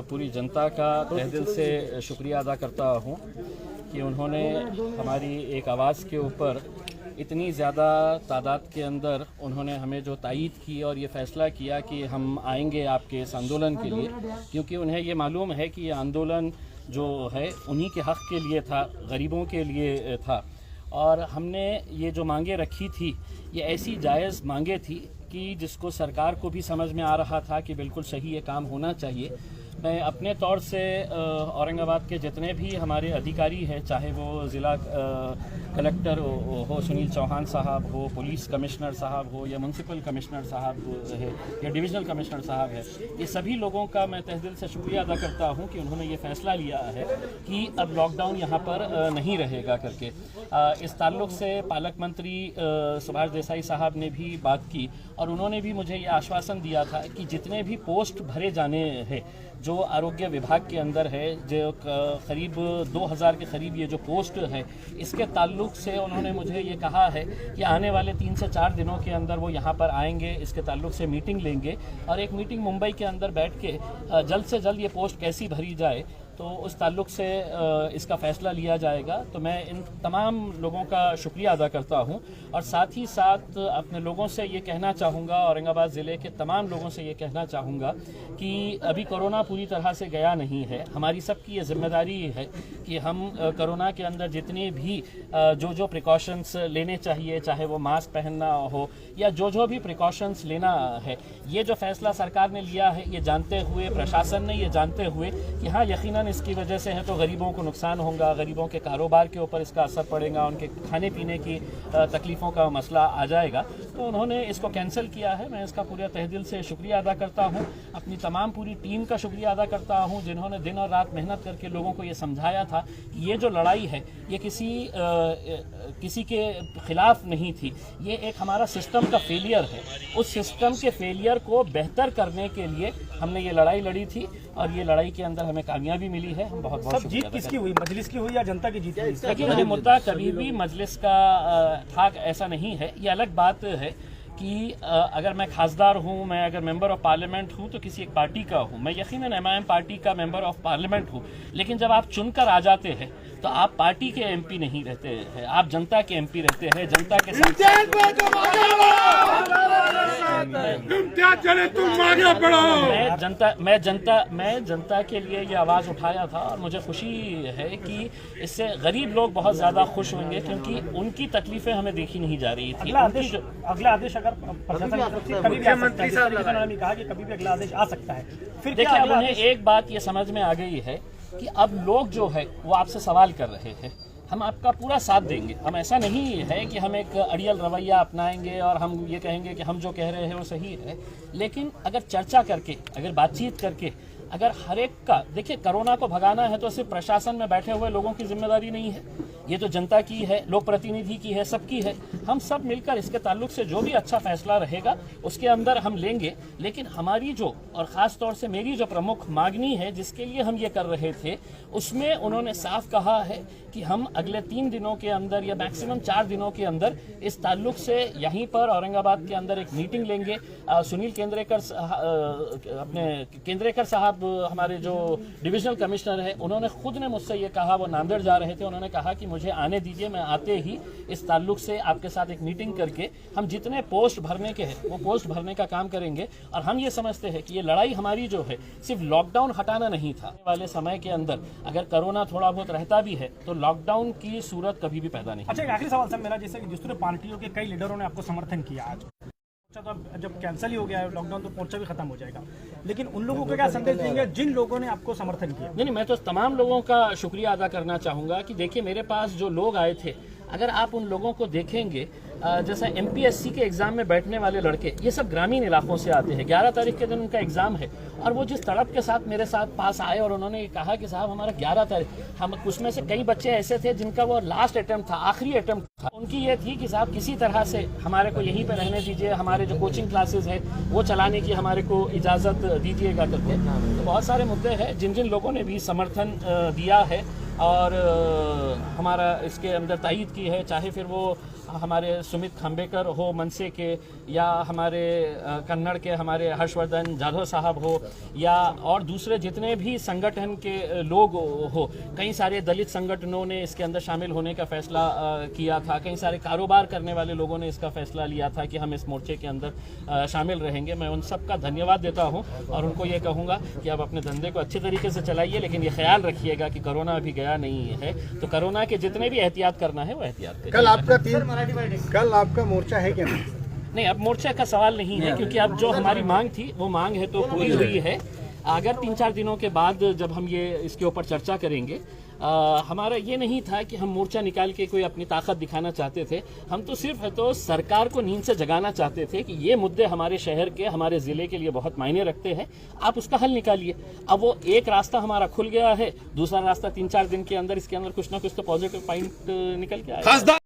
पूरी जनता का तहे दिल से शुक्रिया अदा करता हूँ कि उन्होंने हमारी एक आवाज़ के ऊपर इतनी ज़्यादा तादाद के अंदर उन्होंने हमें जो तायीद की और ये फ़ैसला किया कि हम आएंगे आपके इस आंदोलन के लिए, क्योंकि उन्हें ये मालूम है कि ये आंदोलन जो है उन्हीं के हक़ के लिए था, गरीबों के लिए था। और हमने ये जो मांगे रखी थी ये ऐसी जायज़ मांगे थी कि जिसको सरकार को भी समझ में आ रहा था कि बिल्कुल सही ये काम होना चाहिए। मैं अपने तौर से औरंगाबाद के जितने भी हमारे अधिकारी हैं, चाहे वो ज़िला कलेक्टर हो सुनील चौहान साहब हो, पुलिस कमिश्नर साहब हो, या म्यूनसिपल कमिश्नर साहब है, या डिविजनल कमिश्नर साहब है, ये सभी लोगों का मैं तहे दिल से शुक्रिया अदा करता हूँ कि उन्होंने ये फ़ैसला लिया है कि अब लॉकडाउन यहाँ पर नहीं रहेगा करके। इस ताल्लुक़ से पालक मंत्री सुभाष देसाई साहब ने भी बात की और उन्होंने भी मुझे ये आश्वासन दिया था कि जितने भी पोस्ट भरे जाने हैं जो आरोग्य विभाग के अंदर है, जो करीब 2000 के करीब ये जो पोस्ट है, इसके ताल्लुक़ से उन्होंने मुझे ये कहा है कि आने वाले 3 से 4 दिनों के अंदर वो यहाँ पर आएंगे, इसके ताल्लुक़ से मीटिंग लेंगे और एक मीटिंग मुंबई के अंदर बैठ के जल्द से जल्द ये पोस्ट कैसी भरी जाए तो उस ताल्लुक़ से इसका फ़ैसला लिया जाएगा। तो मैं इन तमाम लोगों का शुक्रिया अदा करता हूं और साथ ही साथ अपने लोगों से ये कहना चाहूँगा, औरंगाबाद ज़िले के तमाम लोगों से ये कहना चाहूँगा कि अभी कोरोना पूरी तरह से गया नहीं है। हमारी सबकी ये जिम्मेदारी है कि हम कोरोना के अंदर जितने भी जो प्रिकॉशंस लेने चाहिए, चाहे वो मास्क पहनना हो या जो भी प्रिकॉशंस लेना है, ये जो फ़ैसला सरकार ने लिया है ये जानते हुए, प्रशासन ने ये जानते हुए कि हाँ यकीनन इसकी वजह से है तो गरीबों को नुकसान होगा, गरीबों के कारोबार के ऊपर इसका असर पड़ेगा, उनके खाने पीने की तकलीफ़ों का मसला आ जाएगा, तो उन्होंने इसको कैंसिल किया है। मैं इसका पूरे तहे दिल से शुक्रिया अदा करता हूँ, अपनी तमाम पूरी टीम का शुक्रिया अदा करता हूँ जिन्होंने दिन और रात मेहनत करके लोगों को ये समझाया था कि ये जो लड़ाई है ये किसी के ख़िलाफ़ नहीं थी, ये एक हमारा सिस्टम का फेलियर है। उस सिस्टम के फेलियर को बेहतर करने के लिए हमने ये लड़ाई लड़ी थी और ये लड़ाई के अंदर हमें कामयाबी मिली है। हम बहुत बहुत जीत किसकी हुई, मजलिस की हुई या जनता की जीत हुई? देखिए, ये मुद्दा कभी भी मजलिस का था ऐसा नहीं है। ये अलग बात है कि अगर मैं खासदार हूँ, मैं अगर मेंबर ऑफ पार्लियामेंट हूँ तो किसी एक पार्टी का हूँ, मैं यकीनन MIM पार्टी का मेंबर ऑफ पार्लियामेंट हूँ, लेकिन जब आप चुनकर आ जाते हैं तो आप पार्टी के MP नहीं रहते हैं, आप जनता के MP रहते हैं, जनता के साथ। मैं जनता के लिए ये आवाज़ उठाया था और मुझे खुशी है कि इससे गरीब लोग बहुत ज़्यादा खुश होंगे क्योंकि उनकी तकलीफ़ें हमें देखी नहीं जा रही थी। अगला आदेश अगर मुख्यमंत्री साहब ने कहा कि कभी भी अगला आदेश आ सकता है, फिर देखिए अब उन्हें एक बात ये समझ में आ गई है कि अब लोग जो है वो आपसे सवाल कर रहे हैं, हम आपका पूरा साथ देंगे। हम ऐसा नहीं है कि हम एक अड़ियल रवैया अपनाएंगे और हम ये कहेंगे कि हम जो कह रहे हैं वो सही है, लेकिन अगर चर्चा करके, अगर बातचीत करके, अगर हर एक का, देखिए कोरोना को भगाना है तो सिर्फ प्रशासन में बैठे हुए लोगों की जिम्मेदारी नहीं है, ये तो जनता की है, लोक प्रतिनिधि की है, सबकी है। हम सब मिलकर इसके ताल्लुक से जो भी अच्छा फैसला रहेगा उसके अंदर हम लेंगे। लेकिन हमारी जो, और ख़ास तौर से मेरी जो प्रमुख मांगनी है जिसके लिए हम ये कर रहे थे, उसमें उन्होंने साफ कहा है कि हम अगले 3 दिनों के अंदर या मैक्सिमम 4 दिनों के अंदर इस ताल्लुक से यहीं पर औरंगाबाद के अंदर एक मीटिंग लेंगे। सुनील केंद्रेकर साहब हमारे जो डिविजनल कमिश्नर है, उन्होंने खुद ने मुझसे ये कहा, वो नांदेड़ जा रहे थे, उन्होंने कहा कि मुझे आने दीजिए, मैं आते ही इस ताल्लुक से आपके साथ एक मीटिंग करके हम जितने पोस्ट भरने के हैं वो पोस्ट भरने का काम करेंगे। और हम ये समझते हैं कि ये लड़ाई हमारी जो है सिर्फ लॉकडाउन हटाना नहीं था, आने वाले समय के अंदर अगर कोरोना थोड़ा बहुत रहता भी है तो लॉकडाउन की सूरत कभी भी पैदा नहीं। अच्छा, एक आखिरी सवाल सर मेरा, जैसे कि जिस तरह पार्टियों के कई लीडरों ने आपको समर्थन किया, आज तो अब जब कैंसिल ही हो गया है लॉकडाउन तो मोर्चा भी खत्म हो जाएगा, लेकिन उन लोगों को क्या संदेश देंगे जिन लोगों ने आपको समर्थन किया? नहीं, मैं तो तमाम लोगों का शुक्रिया अदा करना चाहूँगा कि देखिए मेरे पास जो लोग आए थे, अगर आप उन लोगों को देखेंगे, जैसे MPSC के एग्ज़ाम में बैठने वाले लड़के, ये सब ग्रामीण इलाकों से आते हैं। 11 तारीख के दिन उनका एग्ज़ाम है और वो जिस तड़प के साथ मेरे साथ पास आए और उन्होंने कहा कि साहब हमारा 11 तारीख, हम उसमें से कई बच्चे ऐसे थे जिनका वो लास्ट अटेम्प्ट था, आखिरी अटेम्प्ट था, उनकी ये थी कि साहब किसी तरह से हमारे को यहीं पर रहने दीजिए, हमारे जो कोचिंग क्लासेस है वो चलाने की हमारे को इजाज़त दीजिएगा करके। तो बहुत सारे मुद्दे हैं जिन जिन लोगों ने भी समर्थन दिया है और हमारा इसके अंदर तायीद की है, चाहे फिर वो हमारे सुमित खाम्बेकर हो मनसे के, या हमारे कन्नड़ के हमारे हर्षवर्धन जाधव साहब हो, या और दूसरे जितने भी संगठन के लोग हो। कई सारे दलित संगठनों ने इसके अंदर शामिल होने का फैसला किया था, कई सारे कारोबार करने वाले लोगों ने इसका फैसला लिया था कि हम इस मोर्चे के अंदर शामिल रहेंगे। मैं उन सब का धन्यवाद देता हूं और उनको ये कहूँगा कि आप अपने धंधे को अच्छे तरीके से चलाइए, लेकिन ये ख्याल रखिएगा कि कोरोना अभी गया नहीं है, तो कोरोना के जितने भी एहतियात करना है वो एहतियात करिए। कल आपका मोर्चा है क्या? नहीं, अब मोर्चे का सवाल नहीं है, क्योंकि अब जो हमारी मांग थी वो मांग है तो पूरी हुई है। अगर 3-4 दिनों के बाद जब हम ये इसके ऊपर चर्चा करेंगे, हमारा ये नहीं था कि हम मोर्चा निकाल के कोई अपनी ताकत दिखाना चाहते थे। हम तो सिर्फ है तो सरकार को नींद से जगाना चाहते थे कि ये मुद्दे हमारे शहर के, हमारे ज़िले के लिए बहुत मायने रखते हैं, आप उसका हल निकालिए। अब वो एक रास्ता हमारा खुल गया है, दूसरा रास्ता 3-4 दिन के अंदर इसके अंदर कुछ ना कुछ तो पॉजिटिव पॉइंट निकल के आएगा।